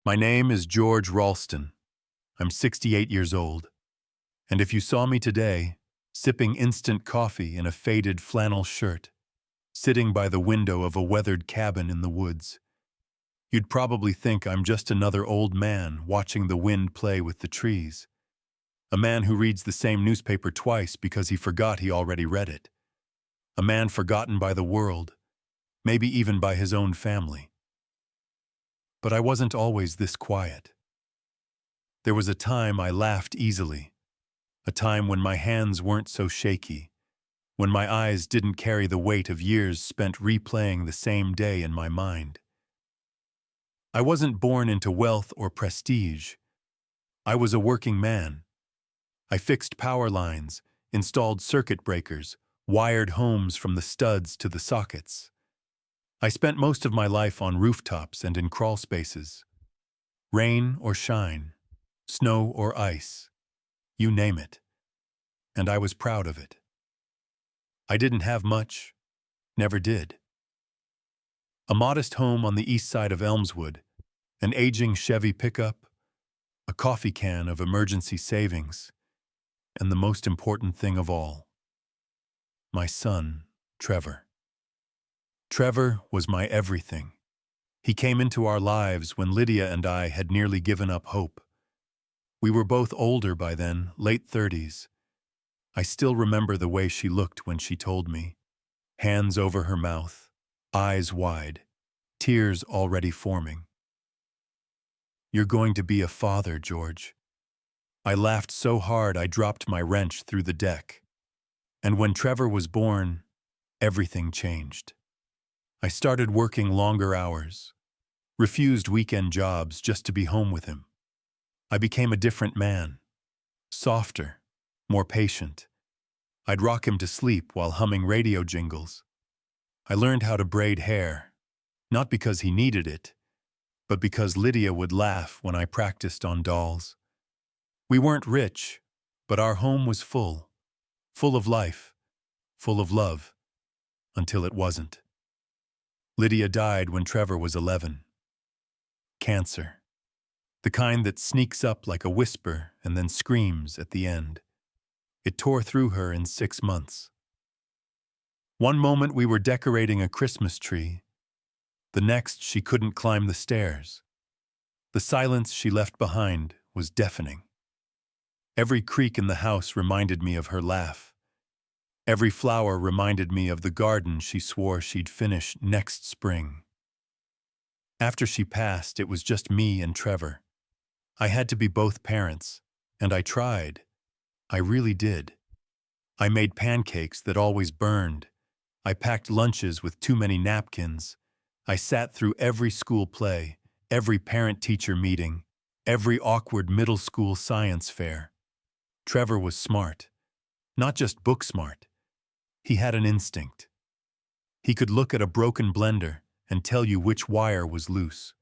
My name is George Ralston. I'm 68 years old. And if you saw me today, sipping instant coffee in a faded flannel shirt, sitting by the window of a weathered cabin in the woods, you'd probably think I'm just another old man watching the wind play with the trees. A man who reads the same newspaper twice because he forgot he already read it. A man forgotten by the world, maybe even by his own family. But I wasn't always this quiet. There was a time I laughed easily, a time when my hands weren't so shaky, when my eyes didn't carry the weight of years spent replaying the same day in my mind. I wasn't born into wealth or prestige. I was a working man. I fixed power lines, installed circuit breakers, wired homes from the studs to the sockets. I spent most of my life on rooftops and in crawl spaces. Rain or shine, snow or ice, you name it. And I was proud of it. I didn't have much, never did. A modest home on the east side of Elmswood, an aging Chevy pickup, a coffee can of emergency savings, and the most important thing of all, my son, Trevor. Trevor was my everything. He came into our lives when Lydia and I had nearly given up hope. We were both older by then, late 30s. I still remember the way she looked when she told me, hands over her mouth, eyes wide, tears already forming. "You're going to be a father, George." I laughed so hard I dropped my wrench through the deck. And when Trevor was born, everything changed. I started working longer hours, refused weekend jobs just to be home with him. I became a different man, softer, more patient. I'd rock him to sleep while humming radio jingles. I learned how to braid hair, not because he needed it, but because Lydia would laugh when I practiced on dolls. We weren't rich, but our home was full of life, full of love, until it wasn't. Lydia died when Trevor was 11. Cancer. The kind that sneaks up like a whisper and then screams at the end. It tore through her in 6 months. One moment we were decorating a Christmas tree. The next she couldn't climb the stairs. The silence she left behind was deafening. Every creak in the house reminded me of her laugh. Every flower reminded me of the garden she swore she'd finish next spring. After she passed, it was just me and Trevor. I had to be both parents, and I tried. I really did. I made pancakes that always burned. I packed lunches with too many napkins. I sat through every school play, every parent-teacher meeting, every awkward middle school science fair. Trevor was smart, not just book smart. He had an instinct. He could look at a broken blender and tell you which wire was loose.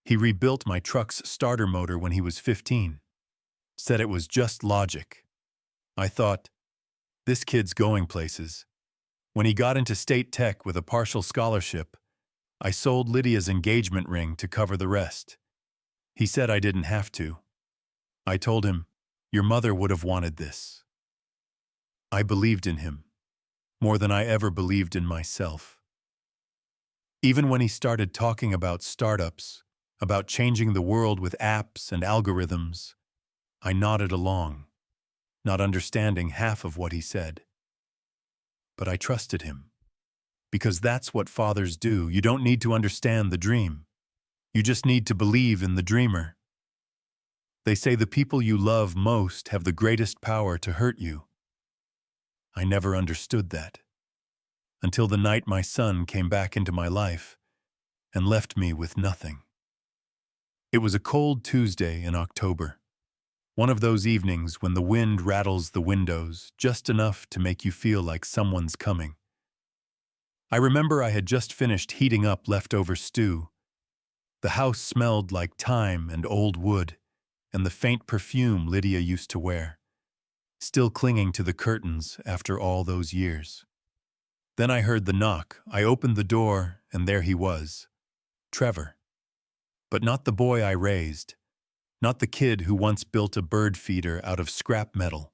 He rebuilt my truck's starter motor when he was 15. Said it was just logic. I thought, this kid's going places. When he got into state tech with a partial scholarship, I sold Lydia's engagement ring to cover the rest. He said I didn't have to. I told him, your mother would have wanted this. I believed in him, more than I ever believed in myself. Even when he started talking about startups, about changing the world with apps and algorithms, I nodded along, not understanding half of what he said. But I trusted him, because that's what fathers do. You don't need to understand the dream. You just need to believe in the dreamer. They say the people you love most have the greatest power to hurt you. I never understood that, until the night my son came back into my life and left me with nothing. It was a cold Tuesday in October, one of those evenings when the wind rattles the windows just enough to make you feel like someone's coming. I remember I had just finished heating up leftover stew. The house smelled like thyme and old wood, and the faint perfume Lydia used to wear, still clinging to the curtains after all those years. Then I heard the knock. I opened the door, and there he was, Trevor. But not the boy I raised, not the kid who once built a bird feeder out of scrap metal.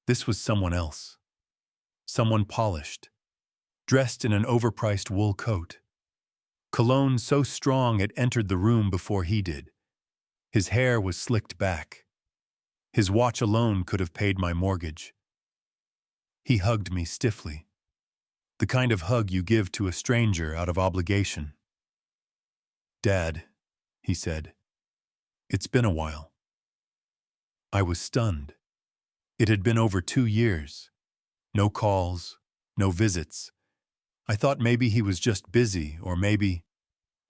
This was someone else. Someone polished, dressed in an overpriced wool coat. Cologne so strong it entered the room before he did. His hair was slicked back. His watch alone could have paid my mortgage. He hugged me stiffly, the kind of hug you give to a stranger out of obligation. "Dad," he said, "it's been a while." I was stunned. It had been over 2 years. No calls, no visits. I thought maybe he was just busy, or maybe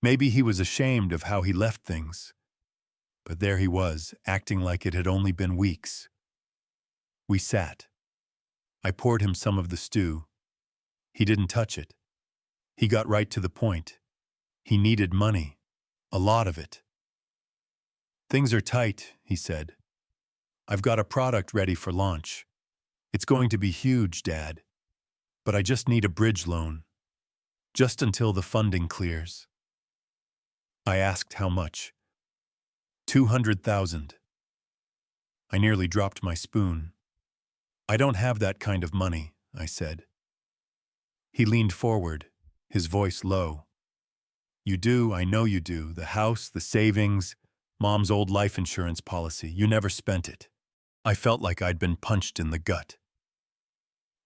he was ashamed of how he left things. But there he was, acting like it had only been weeks. We sat. I poured him some of the stew. He didn't touch it. He got right to the point. He needed money. A lot of it. "Things are tight," he said. "I've got a product ready for launch. It's going to be huge, Dad. But I just need a bridge loan. Just until the funding clears." I asked how much. 200,000. I nearly dropped my spoon. "I don't have that kind of money," I said. He leaned forward, his voice low. "You do, I know you do. The house, the savings, Mom's old life insurance policy. You never spent it." I felt like I'd been punched in the gut.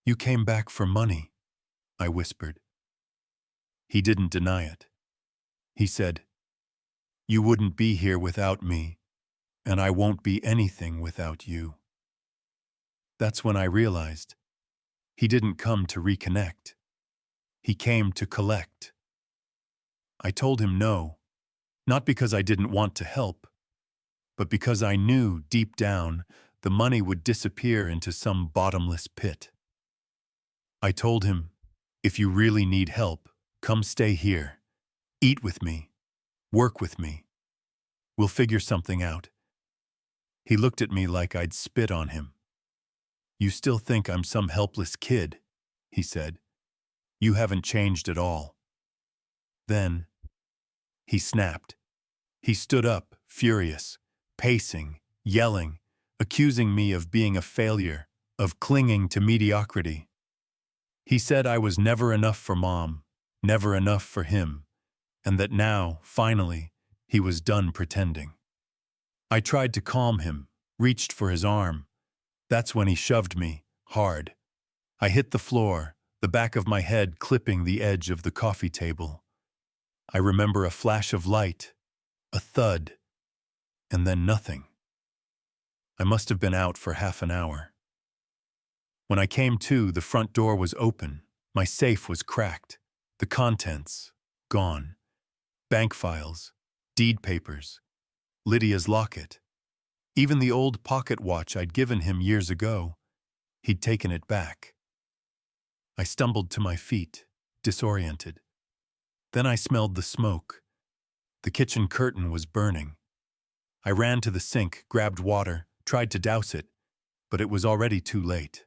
"You came back for money," I whispered. He didn't deny it. He said, "You wouldn't be here without me, and I won't be anything without you." That's when I realized he didn't come to reconnect. He came to collect. I told him no, not because I didn't want to help, but because I knew deep down the money would disappear into some bottomless pit. I told him, "If you really need help, come stay here. Eat with me. Work with me. We'll figure something out." He looked at me like I'd spit on him. "You still think I'm some helpless kid," he said. "You haven't changed at all." Then he snapped. He stood up, furious, pacing, yelling, accusing me of being a failure, of clinging to mediocrity. He said I was never enough for Mom, never enough for him, and that now, finally, he was done pretending. I tried to calm him, reached for his arm. That's when he shoved me, hard. I hit the floor, the back of my head clipping the edge of the coffee table. I remember a flash of light, a thud, and then nothing. I must have been out for half an hour. When I came to, the front door was open. My safe was cracked. The contents, gone. Bank files, deed papers, Lydia's locket. Even the old pocket watch I'd given him years ago, he'd taken it back. I stumbled to my feet, disoriented. Then I smelled the smoke. The kitchen curtain was burning. I ran to the sink, grabbed water, tried to douse it, but it was already too late.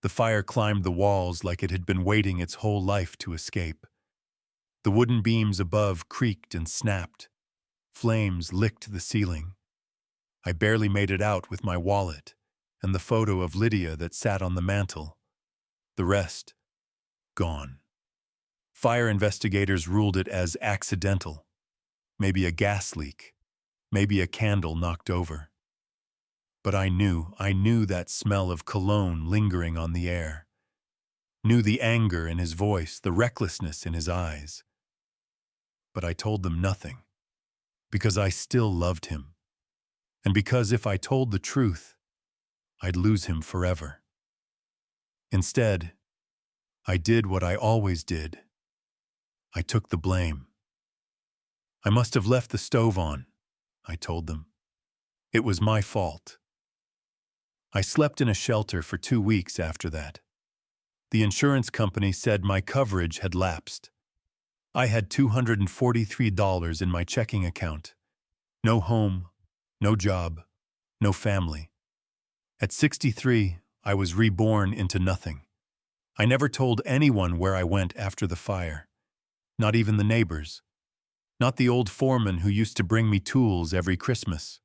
The fire climbed the walls like it had been waiting its whole life to escape. The wooden beams above creaked and snapped. Flames licked the ceiling. I barely made it out with my wallet and the photo of Lydia that sat on the mantel. The rest, gone. Fire investigators ruled it as accidental. Maybe a gas leak. Maybe a candle knocked over. But I knew that smell of cologne lingering on the air. Knew the anger in his voice, the recklessness in his eyes. But I told them nothing, because I still loved him. And because if I told the truth, I'd lose him forever. Instead, I did what I always did. I took the blame. "I must have left the stove on," I told them. "It was my fault." I slept in a shelter for 2 weeks after that. The insurance company said my coverage had lapsed. I had $243 in my checking account. No home, no job, no family. At 63, I was reborn into nothing. I never told anyone where I went after the fire, not even the neighbors. Not the old foreman who used to bring me tools every Christmas.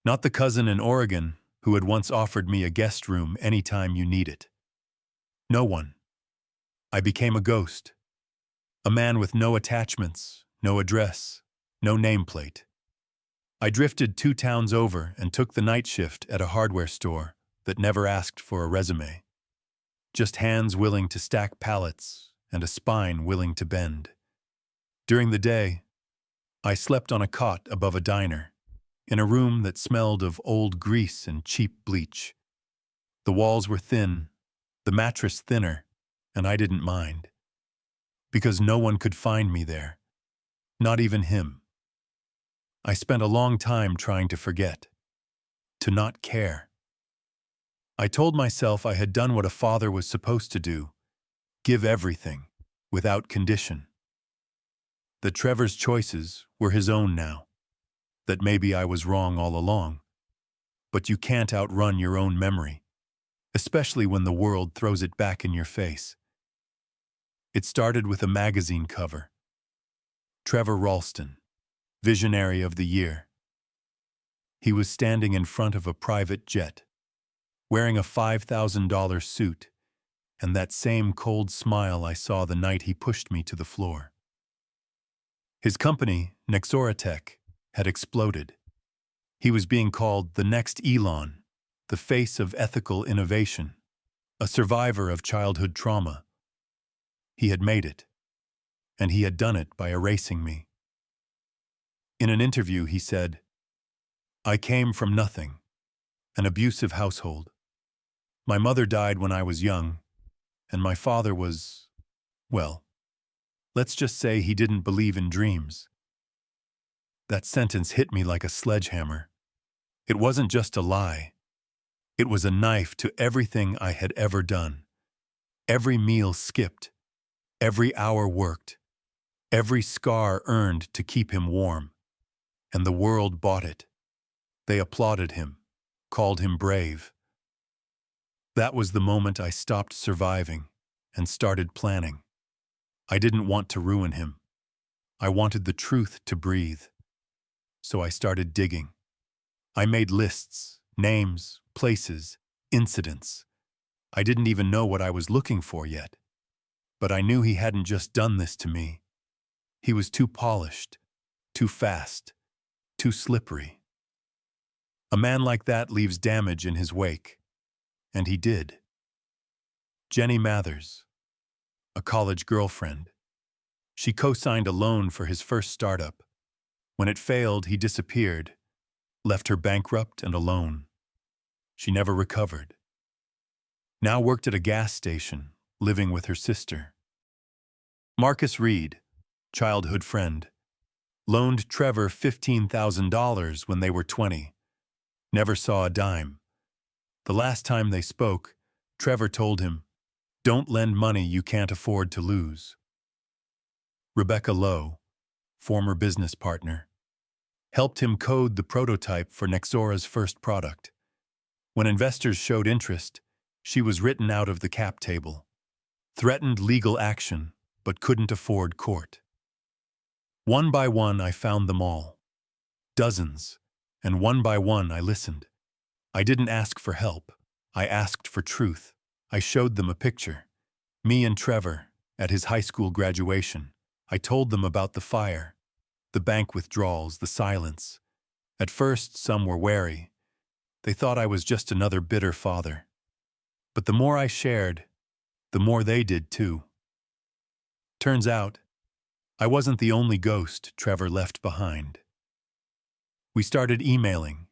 Not the cousin in Oregon who had once offered me a guest room anytime you need it. No one. I became a ghost. A man with no attachments, no address, no nameplate. I drifted 2 towns over and took the night shift at a hardware store that never asked for a resume. Just hands willing to stack pallets and a spine willing to bend. During the day, I slept on a cot above a diner, in a room that smelled of old grease and cheap bleach. The walls were thin, the mattress thinner, and I didn't mind. Because no one could find me there. Not even him. I spent a long time trying to forget. To not care. I told myself I had done what a father was supposed to do. Give everything, without condition. That Trevor's choices were his own now. That maybe I was wrong all along. But you can't outrun your own memory, especially when the world throws it back in your face. It started with a magazine cover. Trevor Ralston, Visionary of the Year. He was standing in front of a private jet, wearing a $5,000 suit, and that same cold smile I saw the night he pushed me to the floor. His company, Nexoratech, had exploded. He was being called the next Elon, the face of ethical innovation, a survivor of childhood trauma. He had made it, and he had done it by erasing me. In an interview, he said, "I came from nothing, an abusive household. My mother died when I was young, and my father was, well, let's just say he didn't believe in dreams." That sentence hit me like a sledgehammer. It wasn't just a lie. It was a knife to everything I had ever done. Every meal skipped, every hour worked, every scar earned to keep him warm. And the world bought it. They applauded him, called him brave. That was the moment I stopped surviving and started planning. I didn't want to ruin him. I wanted the truth to breathe. So I started digging. I made lists, names, places, incidents. I didn't even know what I was looking for yet. But I knew he hadn't just done this to me. He was too polished, too fast, too slippery. A man like that leaves damage in his wake. And he did. Jenny Mathers, a college girlfriend. She co-signed a loan for his first startup. When it failed, he disappeared, left her bankrupt and alone. She never recovered. Now worked at a gas station, living with her sister. Marcus Reed, childhood friend, loaned Trevor $15,000 when they were 20. Never saw a dime. The last time they spoke, Trevor told him, "Don't lend money you can't afford to lose." Rebecca Lowe, former business partner, helped him code the prototype for Nexora's first product. When investors showed interest, she was written out of the cap table, threatened legal action, but couldn't afford court. One by one, I found them all. Dozens, and one by one I listened. I didn't ask for help. I asked for truth. I showed them a picture. Me and Trevor, at his high school graduation. I told them about the fire, the bank withdrawals, the silence. At first, some were wary. They thought I was just another bitter father. But the more I shared, the more they did too. Turns out, I wasn't the only ghost Trevor left behind. We started emailing,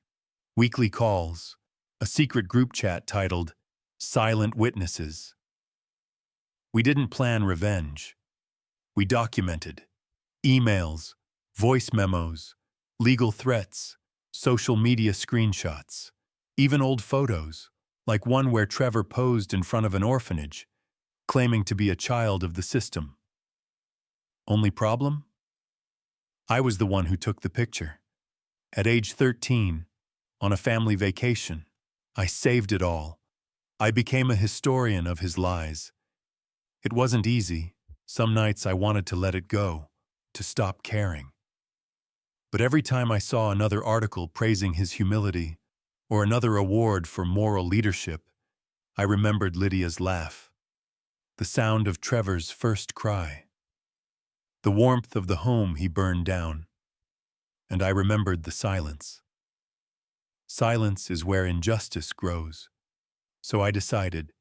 weekly calls, a secret group chat titled Silent Witnesses. We didn't plan revenge. We documented emails, voice memos, legal threats, social media screenshots, even old photos, like one where Trevor posed in front of an orphanage, claiming to be a child of the system. Only problem? I was the one who took the picture. At age 13, on a family vacation, I saved it all. I became a historian of his lies. It wasn't easy. Some nights I wanted to let it go, to stop caring. But every time I saw another article praising his humility or another award for moral leadership, I remembered Lydia's laugh, the sound of Trevor's first cry, the warmth of the home he burned down, and I remembered the silence. Silence is where injustice grows, so I decided,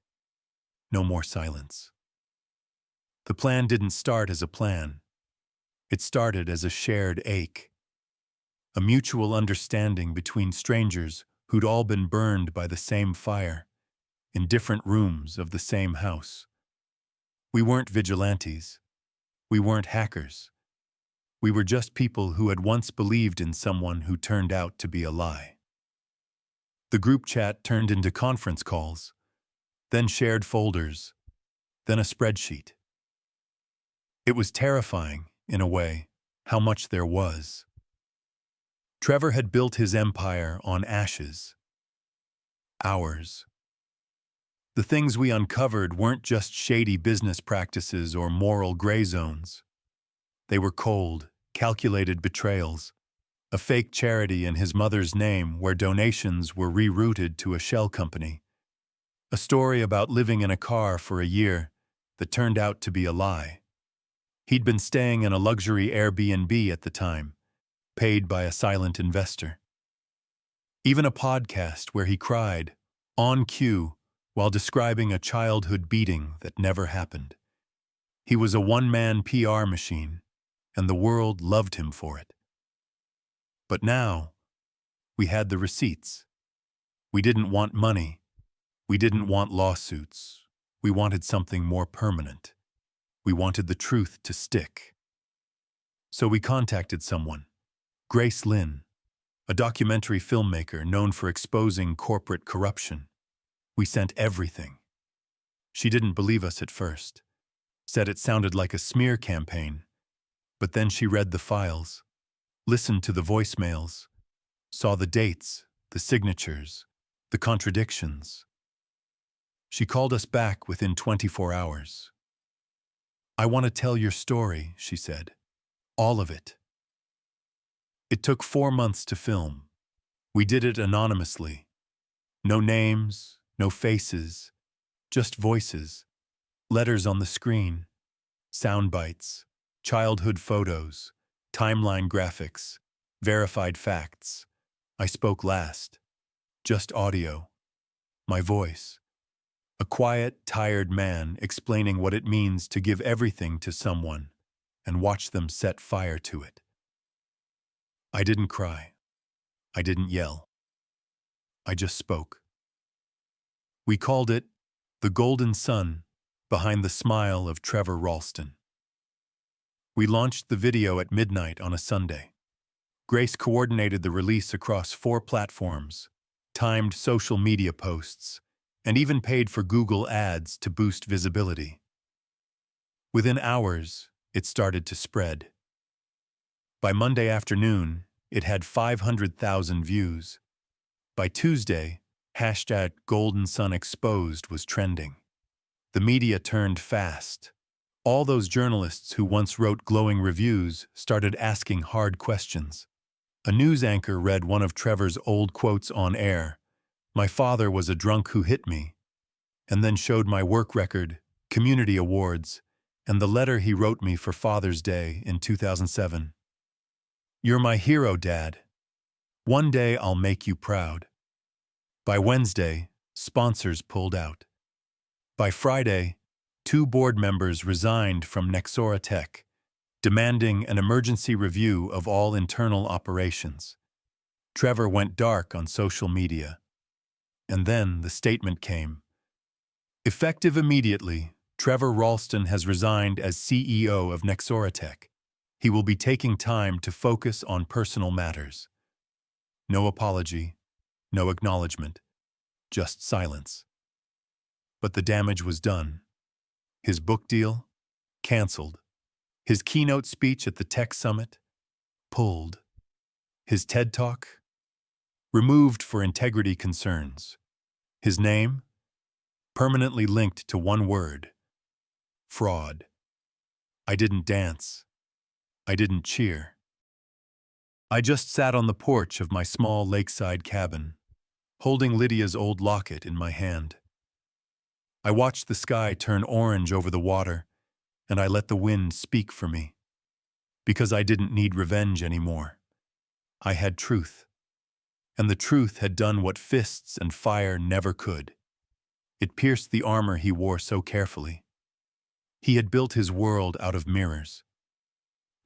no more silence. The plan didn't start as a plan. It started as a shared ache, a mutual understanding between strangers who'd all been burned by the same fire, in different rooms of the same house. We weren't vigilantes. We weren't hackers. We were just people who had once believed in someone who turned out to be a lie. The group chat turned into conference calls, then shared folders, then a spreadsheet. It was terrifying, in a way, how much there was. Trevor had built his empire on ashes. Ours. The things we uncovered weren't just shady business practices or moral gray zones. They were cold, calculated betrayals, a fake charity in his mother's name where donations were rerouted to a shell company, a story about living in a car for a year that turned out to be a lie. He'd been staying in a luxury Airbnb at the time, paid by a silent investor. Even a podcast where he cried, on cue, while describing a childhood beating that never happened. He was a one-man PR machine, and the world loved him for it. But now, we had the receipts. We didn't want money. We didn't want lawsuits. We wanted something more permanent. We wanted the truth to stick. So we contacted someone, Grace Lynn, a documentary filmmaker known for exposing corporate corruption. We sent everything. She didn't believe us at first, said it sounded like a smear campaign, but then she read the files, listened to the voicemails, saw the dates, the signatures, the contradictions. She called us back within 24 hours. I want to tell your story, she said. All of it. It took 4 months to film. We did it anonymously. No names, no faces, just voices, letters on the screen, sound bites, childhood photos, timeline graphics, verified facts. I spoke last. Just audio. My voice. A quiet, tired man explaining what it means to give everything to someone and watch them set fire to it. I didn't cry. I didn't yell. I just spoke. We called it The Golden Sun Behind the Smile of Trevor Ralston. We launched the video at midnight on a Sunday. Grace coordinated the release across 4 platforms, timed social media posts, and even paid for Google Ads to boost visibility. Within hours, it started to spread. By Monday afternoon, it had 500,000 views. By Tuesday, hashtag Golden Sun Exposed was trending. The media turned fast. All those journalists who once wrote glowing reviews started asking hard questions. A news anchor read one of Trevor's old quotes on air, "My father was a drunk who hit me," and then showed my work record, community awards, and the letter he wrote me for Father's Day in 2007. "You're my hero, Dad. One day I'll make you proud." By Wednesday, sponsors pulled out. By Friday, 2 board members resigned from Nexora Tech, demanding an emergency review of all internal operations. Trevor went dark on social media. And then the statement came. Effective immediately, Trevor Ralston has resigned as CEO of Nexora Tech. He will be taking time to focus on personal matters. No apology, no acknowledgement, just silence. But the damage was done. His book deal? Canceled. His keynote speech at the Tech Summit? Pulled. His TED Talk? Removed for integrity concerns. His name? Permanently linked to one word. Fraud. I didn't dance. I didn't cheer. I just sat on the porch of my small lakeside cabin, holding Lydia's old locket in my hand. I watched the sky turn orange over the water, and I let the wind speak for me. Because I didn't need revenge anymore. I had truth. And the truth had done what fists and fire never could. It pierced the armor he wore so carefully. He had built his world out of mirrors.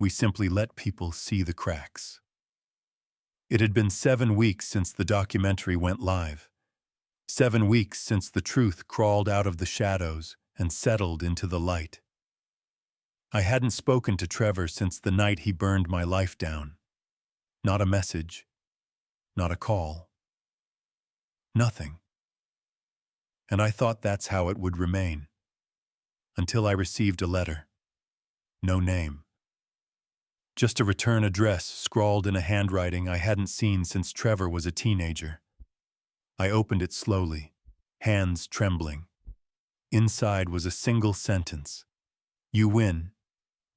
We simply let people see the cracks. It had been 7 weeks since the documentary went live. 7 weeks since the truth crawled out of the shadows and settled into the light. I hadn't spoken to Trevor since the night he burned my life down. Not a message. Not a call. Nothing. And I thought that's how it would remain. Until I received a letter. No name. Just a return address scrawled in a handwriting I hadn't seen since Trevor was a teenager. I opened it slowly, hands trembling. Inside was a single sentence. You win.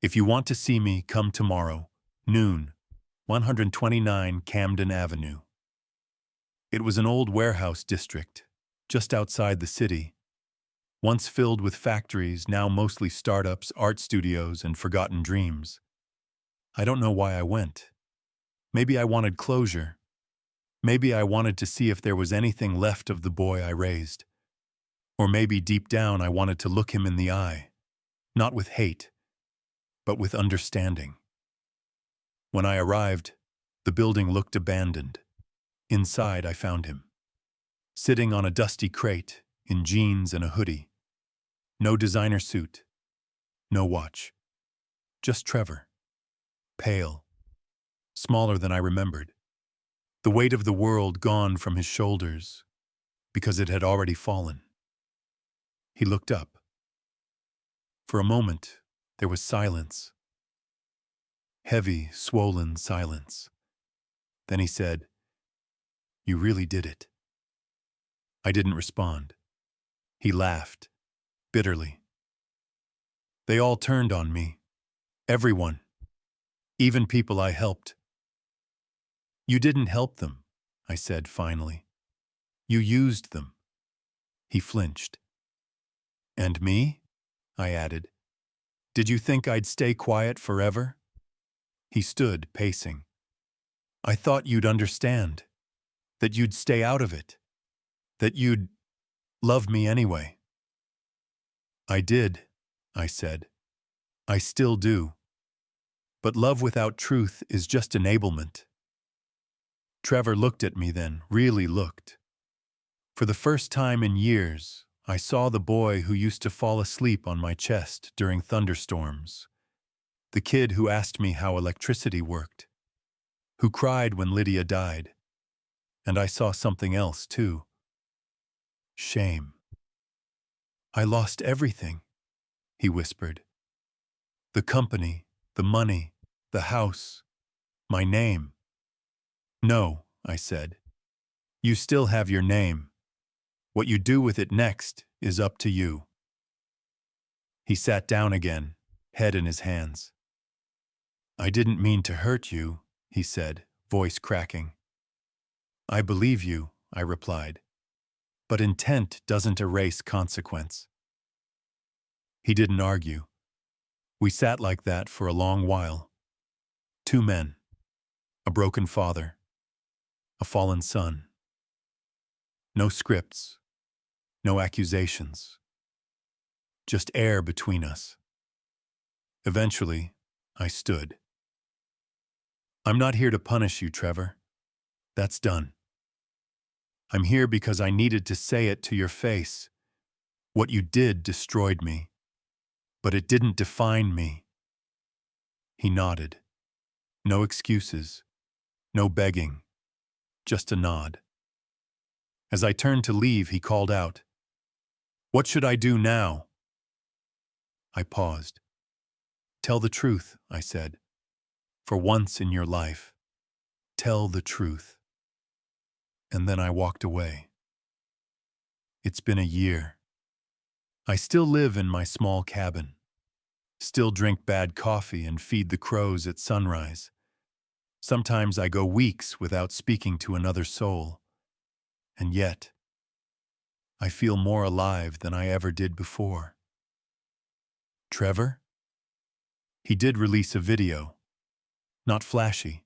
If you want to see me, come tomorrow, noon, 129 Camden Avenue. It was an old warehouse district, just outside the city. Once filled with factories, now mostly startups, art studios, and forgotten dreams. I don't know why I went. Maybe I wanted closure. Maybe I wanted to see if there was anything left of the boy I raised. Or maybe deep down I wanted to look him in the eye, not with hate, but with understanding. When I arrived, the building looked abandoned. Inside I found him, sitting on a dusty crate, in jeans and a hoodie. No designer suit, no watch. Just Trevor. Pale. Smaller than I remembered. The weight of the world gone from his shoulders, because it had already fallen. He looked up. For a moment, there was silence. Heavy, swollen silence. Then he said, "You really did it." I didn't respond. He laughed, bitterly. They all turned on me. Everyone. Even people I helped. You didn't help them, I said finally. You used them. He flinched. And me? I added. Did you think I'd stay quiet forever? He stood, pacing. I thought you'd understand. That you'd stay out of it. That you'd love me anyway. I did, I said. I still do. But love without truth is just enablement. Trevor looked at me then, really looked. For the first time in years, I saw the boy who used to fall asleep on my chest during thunderstorms. The kid who asked me how electricity worked. Who cried when Lydia died. And I saw something else, too. Shame. I lost everything, he whispered. The company, the money, the house, my name. No, I said. You still have your name. What you do with it next is up to you. He sat down again, head in his hands. I didn't mean to hurt you, he said, voice cracking. I believe you, I replied. But intent doesn't erase consequence. He didn't argue. We sat like that for a long while. Two men. A broken father. A fallen son. No scripts. No accusations. Just air between us. Eventually, I stood. I'm not here to punish you, Trevor. That's done. I'm here because I needed to say it to your face. What you did destroyed me. But it didn't define me. He nodded. No excuses. No begging. Just a nod. As I turned to leave, he called out, "What should I do now?" I paused. Tell the truth, I said. For once in your life, tell the truth. And then I walked away. It's been a year. I still live in my small cabin. Still drink bad coffee and feed the crows at sunrise. Sometimes I go weeks without speaking to another soul. And yet, I feel more alive than I ever did before. Trevor? He did release a video. Not flashy,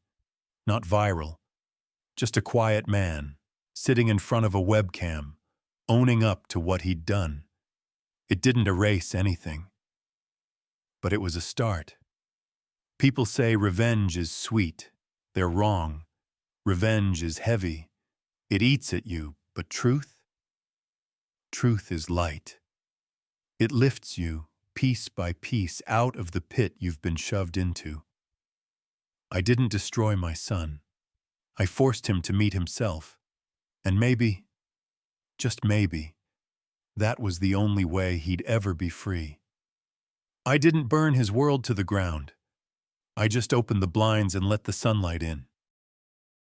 not viral, just a quiet man, sitting in front of a webcam, owning up to what he'd done. It didn't erase anything. But it was a start. People say revenge is sweet. They're wrong. Revenge is heavy. It eats at you, but truth? Truth is light. It lifts you, piece by piece, out of the pit you've been shoved into. I didn't destroy my son. I forced him to meet himself. And maybe, just maybe, that was the only way he'd ever be free. I didn't burn his world to the ground. I just opened the blinds and let the sunlight in.